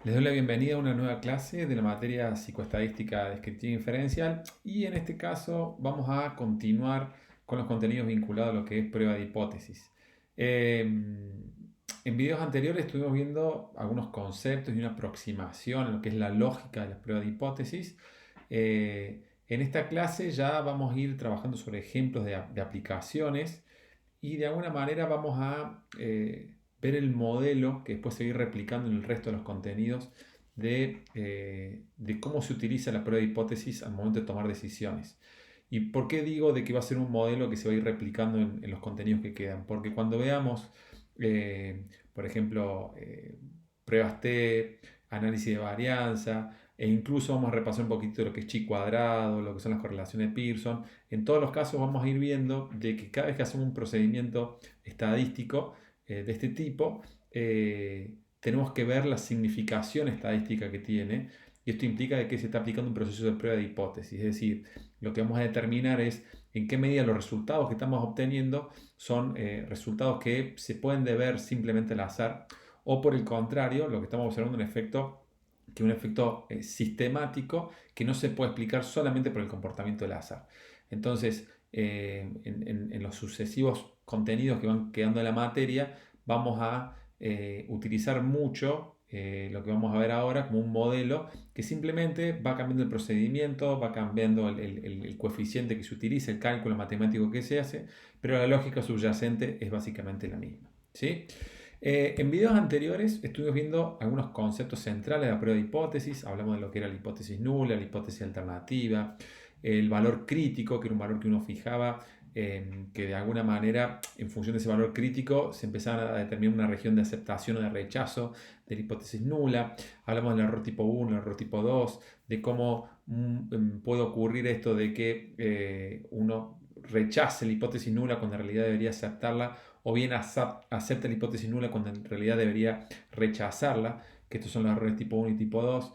Les doy la bienvenida a una nueva clase de la materia psicoestadística descriptiva e inferencial y en este caso vamos a continuar con los contenidos vinculados a lo que es prueba de hipótesis. En videos anteriores estuvimos viendo algunos conceptos y una aproximación a lo que es la lógica de las pruebas de hipótesis. En esta clase ya vamos a ir trabajando sobre ejemplos de aplicaciones y de alguna manera vamos a ver el modelo que después se va a ir replicando en el resto de los contenidos de cómo se utiliza la prueba de hipótesis al momento de tomar decisiones. ¿Y por qué digo de que va a ser un modelo que se va a ir replicando en los contenidos que quedan? Porque cuando veamos, por ejemplo, pruebas T, análisis de varianza, e incluso vamos a repasar un poquito lo que es chi cuadrado, lo que son las correlaciones de Pearson. En todos los casos vamos a ir viendo de que cada vez que hacemos un procedimiento estadístico de este tipo, tenemos que ver la significación estadística que tiene. Y esto implica de que se está aplicando un proceso de prueba de hipótesis. Es decir, lo que vamos a determinar es en qué medida los resultados que estamos obteniendo son resultados que se pueden deber simplemente al azar, o por el contrario, lo que estamos observando es un efecto sistemático que no se puede explicar solamente por el comportamiento del azar. Entonces, en los sucesivos contenidos que van quedando en la materia, vamos a utilizar mucho lo que vamos a ver ahora como un modelo que simplemente va cambiando el procedimiento, va cambiando el coeficiente que se utiliza, el cálculo matemático que se hace, pero la lógica subyacente es básicamente la misma. ¿Sí? En videos anteriores estuvimos viendo algunos conceptos centrales de la prueba de hipótesis. Hablamos de lo que era la hipótesis nula, la hipótesis alternativa, el valor crítico, que era un valor que uno fijaba, que de alguna manera, en función de ese valor crítico, se empezaba a determinar una región de aceptación o de rechazo de la hipótesis nula. Hablamos del error tipo 1, el error tipo 2, de cómo puede ocurrir esto de que uno rechace la hipótesis nula cuando en realidad debería aceptarla, o bien acepta la hipótesis nula cuando en realidad debería rechazarla, que estos son los errores tipo 1 y tipo 2.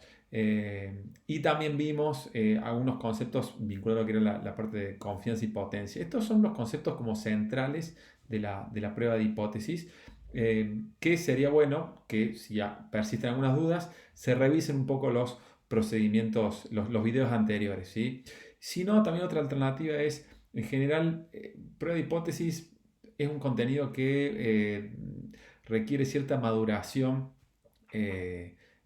Y también vimos algunos conceptos vinculados a lo que era la parte de confianza y potencia. Estos son los conceptos como centrales de la prueba de hipótesis, que sería bueno que si ya persisten algunas dudas, se revisen un poco los procedimientos, los videos anteriores. ¿Sí? Si no, también otra alternativa es, en general, prueba de hipótesis es un contenido que requiere cierta maduración.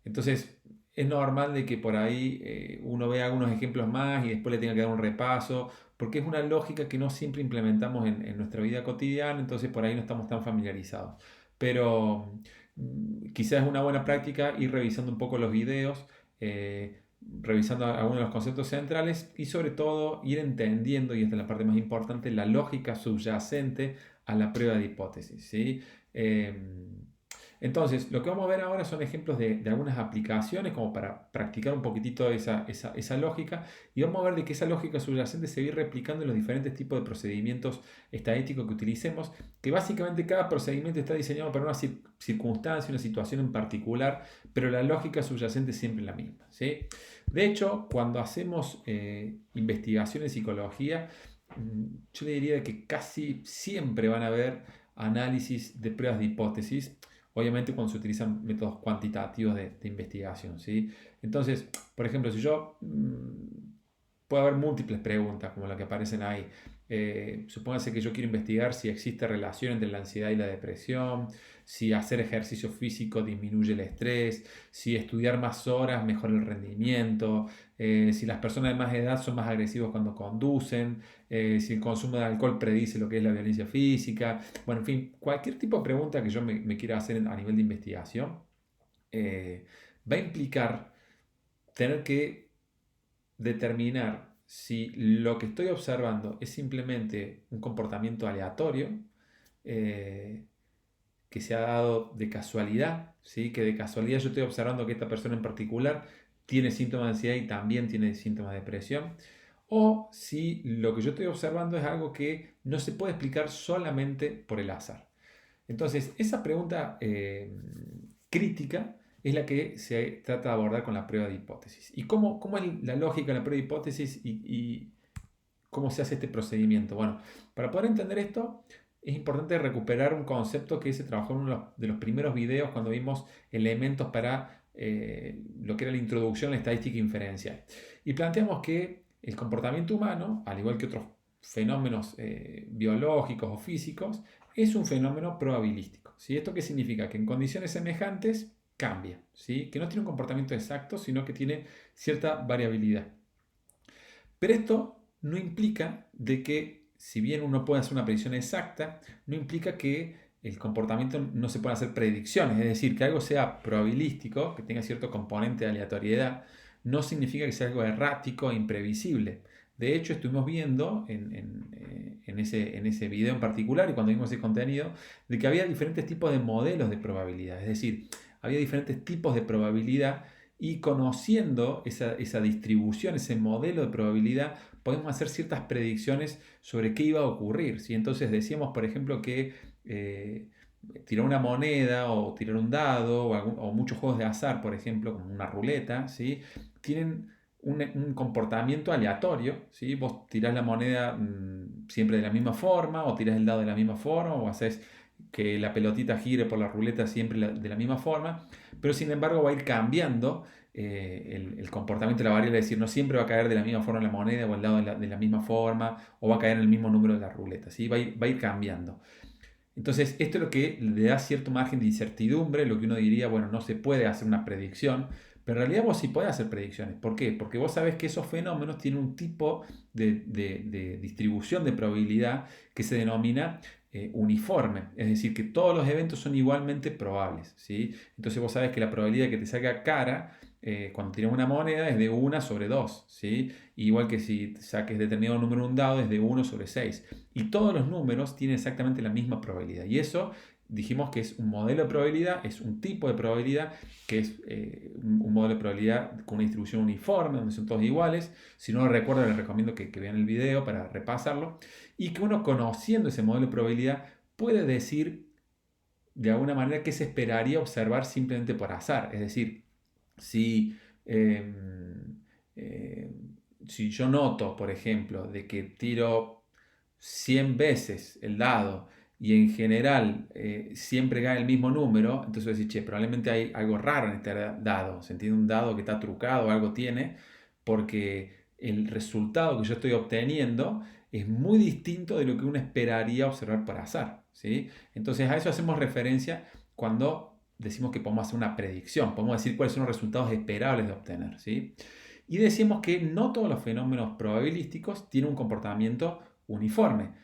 Entonces, es normal de que por ahí uno vea algunos ejemplos más y después le tenga que dar un repaso, porque es una lógica que no siempre implementamos en nuestra vida cotidiana, entonces por ahí no estamos tan familiarizados. Pero quizás es una buena práctica ir revisando un poco los videos, revisando algunos de los conceptos centrales y sobre todo ir entendiendo, y esta es la parte más importante, la lógica subyacente a la prueba de hipótesis. ¿Sí? Entonces, lo que vamos a ver ahora son ejemplos de algunas aplicaciones como para practicar un poquitito esa lógica, y vamos a ver de que esa lógica subyacente se va a ir replicando en los diferentes tipos de procedimientos estadísticos que utilicemos, que básicamente cada procedimiento está diseñado para una circunstancia, una situación en particular, pero la lógica subyacente es siempre la misma. ¿Sí? De hecho, cuando hacemos investigación en psicología, yo le diría que casi siempre van a haber análisis de pruebas de hipótesis, obviamente cuando se utilizan métodos cuantitativos de investigación. ¿Sí? Entonces, por ejemplo, si yo puede haber múltiples preguntas como las que aparecen ahí. Supóngase que yo quiero investigar si existe relación entre la ansiedad y la depresión, si hacer ejercicio físico disminuye el estrés, si estudiar más horas mejora el rendimiento, si las personas de más edad son más agresivos cuando conducen, si el consumo de alcohol predice lo que es la violencia física. Bueno, en fin, cualquier tipo de pregunta que yo me quiera hacer a nivel de investigación va a implicar tener que determinar si lo que estoy observando es simplemente un comportamiento aleatorio, eh, que se ha dado de casualidad, ¿sí? Que de casualidad yo estoy observando que esta persona en particular tiene síntomas de ansiedad y también tiene síntomas de depresión, o si lo que yo estoy observando es algo que no se puede explicar solamente por el azar. Entonces, esa pregunta crítica es la que se trata de abordar con la prueba de hipótesis. ¿Y cómo es la lógica de la prueba de hipótesis y cómo se hace este procedimiento? Bueno, para poder entender esto, es importante recuperar un concepto que se trabajó en uno de los primeros videos cuando vimos elementos para lo que era la introducción a la estadística inferencial. Y planteamos que el comportamiento humano, al igual que otros fenómenos biológicos o físicos, es un fenómeno probabilístico. ¿Sí? ¿Esto qué significa? Que en condiciones semejantes cambia, ¿sí? Que no tiene un comportamiento exacto, sino que tiene cierta variabilidad. Pero esto no implica de que, si bien uno puede hacer una predicción exacta, no implica que el comportamiento no se pueda hacer predicciones. Es decir, que algo sea probabilístico, que tenga cierto componente de aleatoriedad, no significa que sea algo errático e imprevisible. De hecho, estuvimos viendo en ese video en particular y cuando vimos ese contenido, de que había diferentes tipos de modelos de probabilidad. Es decir, había diferentes tipos de probabilidad y conociendo esa distribución, ese modelo de probabilidad, podemos hacer ciertas predicciones sobre qué iba a ocurrir. ¿Sí? Entonces decíamos, por ejemplo, que tirar una moneda o tirar un dado o muchos juegos de azar, por ejemplo, como una ruleta, ¿sí? Tienen un comportamiento aleatorio. ¿Sí? Vos tirás la moneda siempre de la misma forma o tirás el dado de la misma forma o haces que la pelotita gire por la ruleta siempre de la misma forma, pero sin embargo va a ir cambiando el comportamiento de la variable, es decir, no siempre va a caer de la misma forma la moneda o el dado de la misma forma o va a caer en el mismo número de la ruleta, ¿sí? Va a ir cambiando. Entonces, esto es lo que le da cierto margen de incertidumbre, lo que uno diría, bueno, no se puede hacer una predicción, pero en realidad vos sí podés hacer predicciones. ¿Por qué? Porque vos sabés que esos fenómenos tienen un tipo de distribución de probabilidad que se denomina uniforme, es decir, que todos los eventos son igualmente probables, ¿sí? Entonces vos sabés que la probabilidad de que te salga cara cuando tiras una moneda es de 1 sobre 2, ¿sí? Igual que si saques determinado número en un dado es de 1 sobre 6. Y todos los números tienen exactamente la misma probabilidad. Y eso dijimos que es un modelo de probabilidad, es un tipo de probabilidad, que es un modelo de probabilidad con una distribución uniforme, donde son todos iguales. Si no lo recuerdan, les recomiendo que vean el video para repasarlo. Y que uno, conociendo ese modelo de probabilidad, puede decir de alguna manera qué se esperaría observar simplemente por azar. Es decir, si, eh, eh, si yo noto, por ejemplo, de que tiro 100 veces el dado y en general siempre gana el mismo número, entonces voy a decir, che, probablemente hay algo raro en este dado, se entiende, un dado que está trucado o algo tiene, porque el resultado que yo estoy obteniendo es muy distinto de lo que uno esperaría observar por azar, ¿sí? Entonces a eso hacemos referencia cuando decimos que podemos hacer una predicción, podemos decir cuáles son los resultados esperables de obtener, ¿sí? Y decimos que no todos los fenómenos probabilísticos tienen un comportamiento uniforme.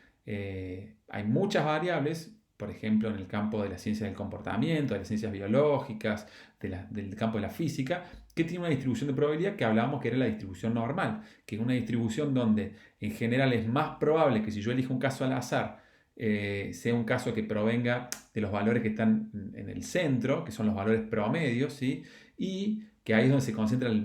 Hay muchas variables, por ejemplo, en el campo de la ciencia del comportamiento, de las ciencias biológicas, del campo de la física, que tienen una distribución de probabilidad que hablábamos que era la distribución normal, que es una distribución donde en general es más probable que si yo elijo un caso al azar, sea un caso que provenga de los valores que están en el centro, que son los valores promedios, ¿sí? Y que ahí es donde se concentra la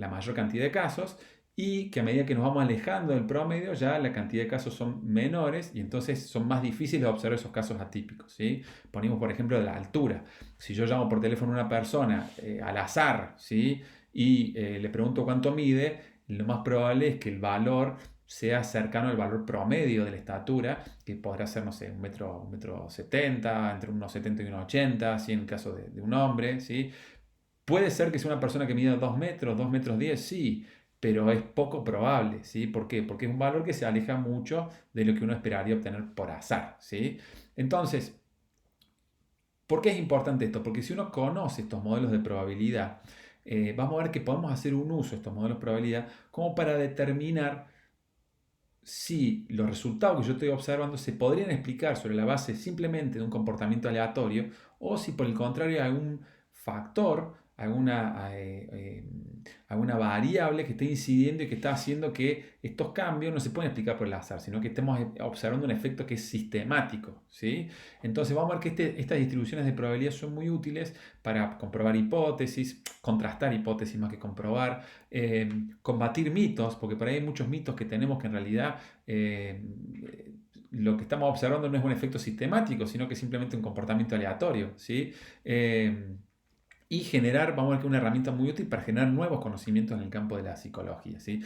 mayor cantidad de casos, y que a medida que nos vamos alejando del promedio ya la cantidad de casos son menores y entonces son más difíciles de observar esos casos atípicos, ¿sí? Ponemos por ejemplo la altura. Si yo llamo por teléfono a una persona al azar, ¿sí? Y le pregunto cuánto mide, lo más probable es que el valor sea cercano al valor promedio de la estatura, que podrá ser, no sé, un metro 70, entre unos 70 y unos 80, ¿sí? En el caso de un hombre, ¿sí? Puede ser que sea una persona que mida 2 metros, 2 metros 10, sí, pero es poco probable, ¿sí? ¿Por qué? Porque es un valor que se aleja mucho de lo que uno esperaría obtener por azar, ¿sí? Entonces, ¿por qué es importante esto? Porque si uno conoce estos modelos de probabilidad, vamos a ver que podemos hacer un uso de estos modelos de probabilidad como para determinar si los resultados que yo estoy observando se podrían explicar sobre la base simplemente de un comportamiento aleatorio o si por el contrario hay algún factor, alguna variable que está incidiendo y que está haciendo que estos cambios no se pueden explicar por el azar, sino que estemos observando un efecto que es sistemático, ¿sí? Entonces vamos a ver que estas distribuciones de probabilidad son muy útiles para comprobar hipótesis, contrastar hipótesis más que comprobar, combatir mitos, porque por ahí hay muchos mitos que tenemos que en realidad lo que estamos observando no es un efecto sistemático, sino que es simplemente un comportamiento aleatorio, ¿sí? Y generar, vamos a ver que es una herramienta muy útil para generar nuevos conocimientos en el campo de la psicología, ¿sí?